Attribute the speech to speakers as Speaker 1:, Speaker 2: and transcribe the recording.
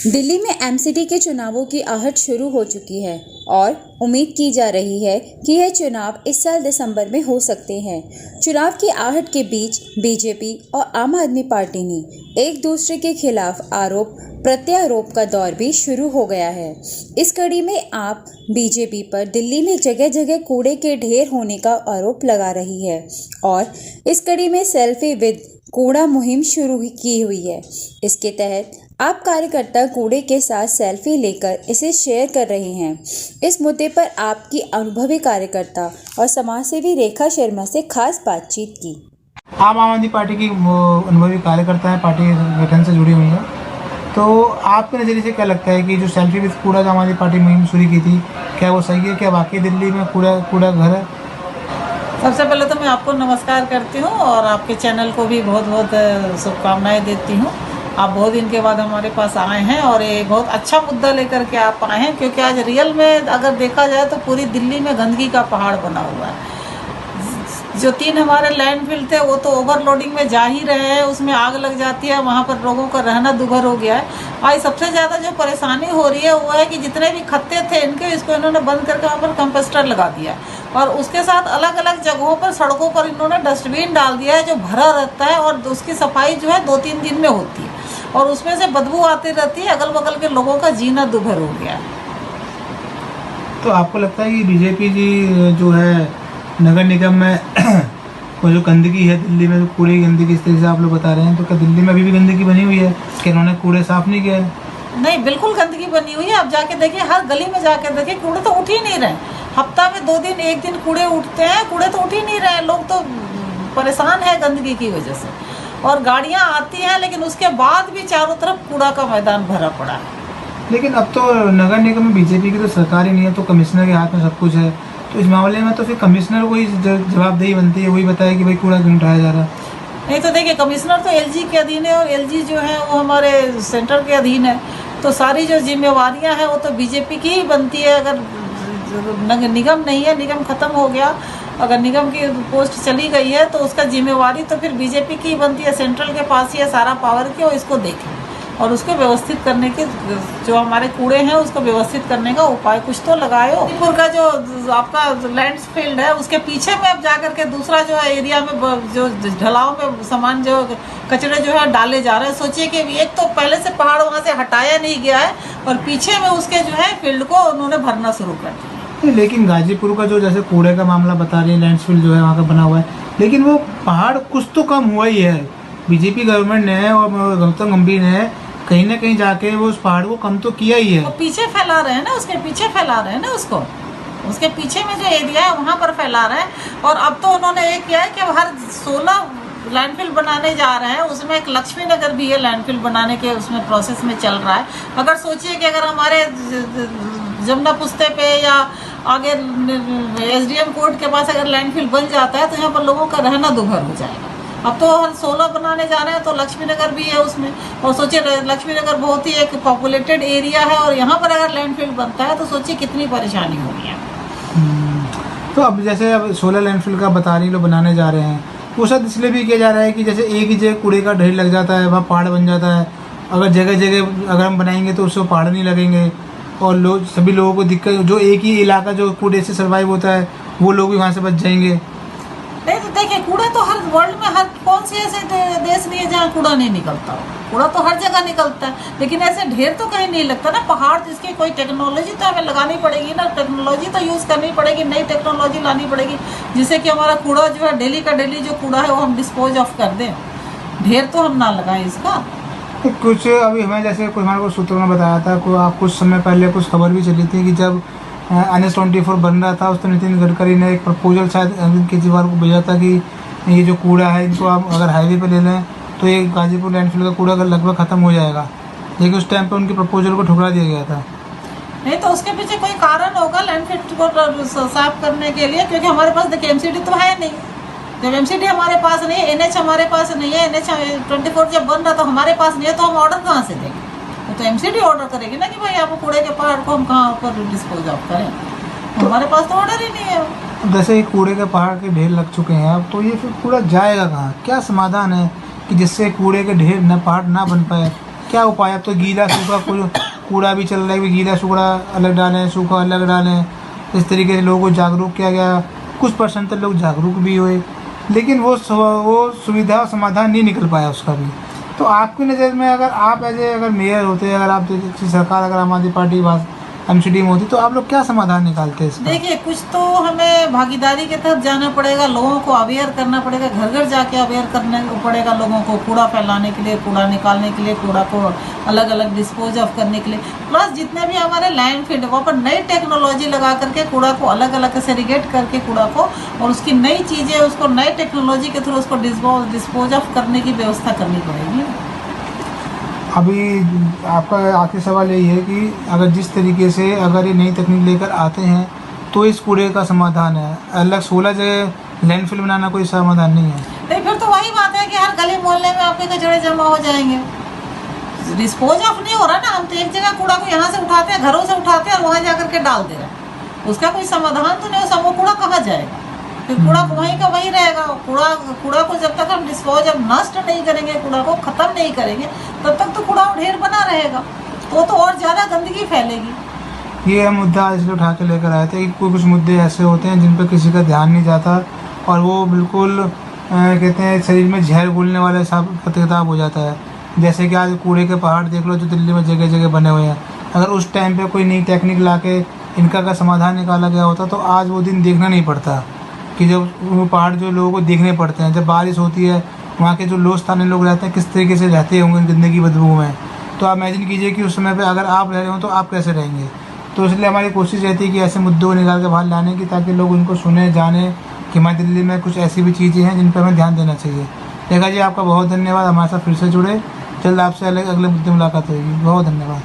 Speaker 1: दिल्ली में एमसीडी के चुनावों की आहट शुरू हो चुकी है और उम्मीद की जा रही है कि यह चुनाव इस साल दिसंबर में हो सकते हैं। चुनाव की आहट के बीच बीजेपी और आम आदमी पार्टी ने एक दूसरे के खिलाफ आरोप प्रत्यारोप का दौर भी शुरू हो गया है। इस कड़ी में आप बीजेपी पर दिल्ली में जगह जगह कूड़े के ढेर होने का आरोप लगा रही है और इस कड़ी में सेल्फी विद कूड़ा मुहिम शुरू की हुई है। इसके तहत आप कार्यकर्ता कूड़े के साथ सेल्फी लेकर इसे शेयर कर रहे हैं। इस मुद्दे पर आपकी अनुभवी कार्यकर्ता और समाजसेवी रेखा शर्मा से खास बातचीत की।
Speaker 2: आप आम आदमी पार्टी की अनुभवी कार्यकर्ता है, पार्टी संगठन से जुड़ी हुई है, तो आपके नज़रिए से क्या लगता है कि जो सेल्फी विद कूड़ा जो आम आदमी पार्टी मुहिम शुरू की थी, क्या वो सही है? क्या वाकई दिल्ली में कूड़ा घर है?
Speaker 3: सबसे पहले तो मैं आपको नमस्कार करती हूँ और आपके चैनल को भी बहुत बहुत शुभकामनाएं देती हूँ। आप बहुत दिन के बाद हमारे पास आए हैं और ये बहुत अच्छा मुद्दा लेकर के आप आए हैं, क्योंकि आज रियल में अगर देखा जाए तो पूरी दिल्ली में गंदगी का पहाड़ बना हुआ है। जो 3 हमारे लैंडफिल थे वो तो ओवरलोडिंग में जा ही रहे हैं, उसमें आग लग जाती है, वहाँ पर लोगों का रहना दुभर हो गया है। आज सबसे ज़्यादा जो परेशानी हो रही है वो है कि जितने भी खत्ते थे इनके, इसको इन्होंने बंद करके वहाँ पर कंपोस्टर लगा दिया और उसके साथ अलग अलग जगहों पर सड़कों पर इन्होंने डस्टबिन डाल दिया है जो भरा रहता है और उसकी सफाई जो है 2-3 दिन में होती है और उसमें से बदबू आती रहती है। अगल बगल के लोगों का जीना दुभर हो गया है।
Speaker 2: तो आपको लगता है कि बीजेपी की जो है नगर निगम में वो जो गंदगी है दिल्ली में, पूरी गंदगी इस तरीके से आप लोग बता रहे हैं, तो क्या दिल्ली में अभी भी गंदगी बनी हुई है कि इन्होंने कूड़े साफ नहीं किया है?
Speaker 3: नहीं, बिल्कुल गंदगी बनी हुई है। आप जाके देखिए, हर गली में जाके देखिए, कूड़े तो उठ ही नहीं रहे। हफ्ता में 2 दिन 1 दिन कूड़े उठते हैं, कूड़े तो उठ ही नहीं रहे। लोग तो परेशान है गंदगी की वजह से और गाड़ियाँ आती हैं लेकिन उसके बाद भी चारों तरफ कूड़ा का मैदान भरा पड़ा है।
Speaker 2: लेकिन अब तो नगर निगम में बीजेपी की तो सरकार ही नहीं है, तो कमिश्नर के हाथ में सब कुछ है, तो इस मामले में तो फिर कमिश्नर को ही जवाबदेही बनती है, वही बताए कि भाई कूड़ा क्यों उठाया जा रहा है।
Speaker 3: नहीं तो देखिए, कमिश्नर तो एलजी के अधीन है और एलजी जो है वो हमारे सेंटर के अधीन है, तो सारी जो जिम्मेवारियां हैं वो तो बीजेपी की ही बनती है। अगर निगम नहीं है, निगम खत्म हो गया, अगर निगम की पोस्ट चली गई है तो उसका जिम्मेवारी तो फिर बीजेपी की ही बनती है। सेंट्रल के पास ही है सारा पावर की, और इसको देखें और उसको व्यवस्थित करने के, जो हमारे कूड़े हैं उसको व्यवस्थित करने का उपाय कुछ तो लगाए। गाजीपुर का जो आपका लैंडफील्ड है उसके पीछे में अब जाकर के दूसरा जो है एरिया में जो ढलाव में सामान जो कचरे जो है डाले जा रहे हैं। सोचिए कि एक तो पहले से पहाड़ वहाँ से हटाया नहीं गया है और पीछे में उसके जो है फील्ड को उन्होंने भरना शुरू कर दिया।
Speaker 2: लेकिन गाजीपुर का जो जैसे कूड़े का मामला बता रही है, लैंडफील्ड जो है वहाँ का बना हुआ है, लेकिन वो पहाड़ कुछ तो कम हुआ ही है। बीजेपी गवर्नमेंट ने और गौतम गंभीर ने कहीं ना कहीं जाके वो उस पहाड़ को कम तो किया ही है।
Speaker 3: वो पीछे फैला रहे हैं ना, उसके पीछे फैला रहे हैं ना, उसके पीछे में जो एरिया है वहाँ पर फैला रहे हैं। और अब तो उन्होंने ये किया है कि हर 16 लैंडफिल बनाने जा रहे हैं, उसमें एक लक्ष्मी नगर भी है लैंडफिल बनाने के, उसमें प्रोसेस में चल रहा है। अगर सोचिए कि अगर हमारे जमुना पुस्ते पे या आगे एसडीएम कोर्ट के पास अगर लैंडफिल बन जाता है तो यहाँ पर लोगों का रहना दुभर हो जाएगा। अब तो हर 16 बनाने जा रहे हैं, तो लक्ष्मी नगर भी है उसमें, और सोचिए लक्ष्मी नगर बहुत ही एक पॉपुलेटेड एरिया है और यहाँ पर अगर लैंडफिल बनता है तो सोचिए कितनी परेशानी होगी है।
Speaker 2: तो अब जैसे अब 16 लैंडफिल का बता रही लोग बनाने जा रहे हैं, वो सब इसलिए भी किया जा रहा है कि जैसे एक ही जगह कूड़े का ढेर लग जाता है, वहाँ पहाड़ बन जाता है। अगर जगह जगह अगर हम बनाएंगे तो उससे पहाड़ नहीं लगेंगे और लोग सभी लोगों को दिक्कत, जो एक ही इलाका जो कूड़े से सर्वाइव होता है वो लोग भी वहाँ से बच जाएंगे।
Speaker 3: नहीं तो देखिए, कूड़ा तो हर वर्ल्ड में हर कौन सी ऐसे देश नहीं है जहाँ कूड़ा नहीं निकलता। कूड़ा तो हर जगह निकलता है, लेकिन ऐसे ढेर तो कहीं नहीं लगता ना। पहाड़ जिसकी कोई टेक्नोलॉजी तो हमें लगानी पड़ेगी ना, टेक्नोलॉजी तो यूज़ करनी पड़ेगी, नई टेक्नोलॉजी लानी पड़ेगी जिससे कि हमारा कूड़ा जो है डेली का डेली जो कूड़ा है वो हम डिस्पोज ऑफ कर दें। ढेर तो हम ना लगाएं इसका।
Speaker 2: कुछ अभी हमें जैसे कुछ हमारे को सूत्रों ने बताया था, कुछ समय पहले कुछ खबर भी चली थी कि जब NH-24 बन रहा था उस तो नितिन गडकरी ने एक प्रपोजल शायद अरविंद केजरीवाल को भेजा था कि ये जो कूड़ा है इनको आप अगर हाईवे पे ले लें तो ये गाजीपुर लैंडफिल का कूड़ा लगभग ख़त्म हो जाएगा, लेकिन उस टाइम पे उनके प्रपोजल को ठुकरा दिया गया था।
Speaker 3: नहीं तो उसके पीछे कोई कारण होगा लैंडफिल को साफ करने के लिए, क्योंकि हमारे पास देखिए एमसीडी तो है नहीं। जब एमसीडी हमारे पास नहीं है, NH हमारे पास नहीं है, NH-24 जब बन रहा तो हमारे पास नहीं है, तो हम ऑर्डर कहाँ से देंगे? तो एमसीडी ऑर्डर करेगी ना कि भाई आप कूड़े के पहाड़ को हम कहाँ पर डिस्पोज ऑफ करें। तो हमारे पास तो ऑर्डर ही नहीं है।
Speaker 2: जैसे ही कूड़े के पहाड़ के ढेर लग चुके हैं अब, तो ये फिर कूड़ा जाएगा कहाँ? क्या समाधान है कि जिससे कूड़े के ढेर न पहाड़ ना बन पाए? क्या उपाय? अब तो गीला सूखा कूड़ा भी चल रहा है कि गीला सूखा अलग डालें, सूखा अलग डालें। इस तरीके से लोगों को जागरूक किया गया, कुछ परसेंट तक लोग जागरूक भी हुए, लेकिन वो सुविधा और समाधान नहीं निकल पाया उसका भी। तो आपकी नज़र में अगर आप अगर मेयर होते, अगर आप सरकार, अगर आम आदमी पार्टी MCD में होती, तो आप लोग क्या समाधान निकालते हैं इसका?
Speaker 3: देखिए, कुछ तो हमें भागीदारी के तहत जाना पड़ेगा, लोगों को अवेयर करना पड़ेगा, घर घर जाके अवेयर करने पड़ेगा लोगों को, कूड़ा फैलाने के लिए, कूड़ा निकालने के लिए, कूड़ा को अलग अलग डिस्पोज ऑफ करने के लिए। प्लस जितने भी हमारे लैंडफिल वहाँ पर नई टेक्नोलॉजी लगा करके कूड़ा को अलग अलग सेग्रीगेट करके कूड़ा को, और उसकी नई चीज़ें, उसको नई टेक्नोलॉजी के थ्रू उसको डिस्पोज ऑफ करने की व्यवस्था करनी पड़ेगी।
Speaker 2: अभी आपका आखिरी सवाल यही है कि अगर जिस तरीके से अगर ये नई तकनीक लेकर आते हैं तो इस कूड़े का समाधान है, अलग 16 जगह लैंडफिल बनाना कोई समाधान नहीं है।
Speaker 3: नहीं, फिर तो वही बात है कि हर गली मोहल्ले में आपके कचड़े जमा हो जाएंगे, डिस्पोज ऑफ नहीं हो रहा ना। हम तो एक जगह कूड़ा को यहाँ से उठाते हैं, घरों से उठाते हैं और वहाँ जा करके डाल दे रहे हैं, उसका कोई समाधान तो नहीं। वो कूड़ा कहाँ जाएगा? फिर कूड़ा वहीं का वहीं रहेगा। कूड़ा को जब तक हम डिस्पोज ऑफ नष्ट नहीं करेंगे, कूड़ा को ख़त्म नहीं करेंगे, तब तक तो कूड़ा ढेर बना रहेगा, तो और ज़्यादा गंदगी फैलेगी।
Speaker 2: ये मुद्दा इसलिए उठा के लेकर आए थे कि कुछ मुद्दे ऐसे होते हैं जिन पर किसी का ध्यान नहीं जाता और वो बिल्कुल कहते हैं शरीर में जहर घुलने वाला हिसाब किताब हो जाता है। जैसे कि आज कूड़े के पहाड़ देख लो जो दिल्ली में जगह जगह बने हुए हैं। अगर उस टाइम पे कोई नई टेक्निक ला के इनका का समाधान निकाला गया होता तो आज वो दिन देखना नहीं पड़ता कि जब वो पहाड़ जो लोगों को देखने पड़ते हैं, जब बारिश होती है वहाँ के जो लोग स्थानीय लोग रहते हैं किस तरीके से रहते होंगे गंदगी बदबू में। तो आप इमेजिन कीजिए कि उस समय पे अगर आप रह रहे हो तो आप कैसे रहेंगे। तो इसलिए हमारी कोशिश रहती है कि ऐसे मुद्दों को निकाल के बाहर लाने की, ताकि लोग उनको सुने, जाने कि हमारी दिल्ली में कुछ ऐसी भी चीज़ें हैं जिन पर हमें ध्यान देना चाहिए। रेखा जी, आपका बहुत धन्यवाद, हमारे साथ फिर से जुड़े। जल्द आपसे अगले मुद्दे मुलाकात होगी। बहुत धन्यवाद।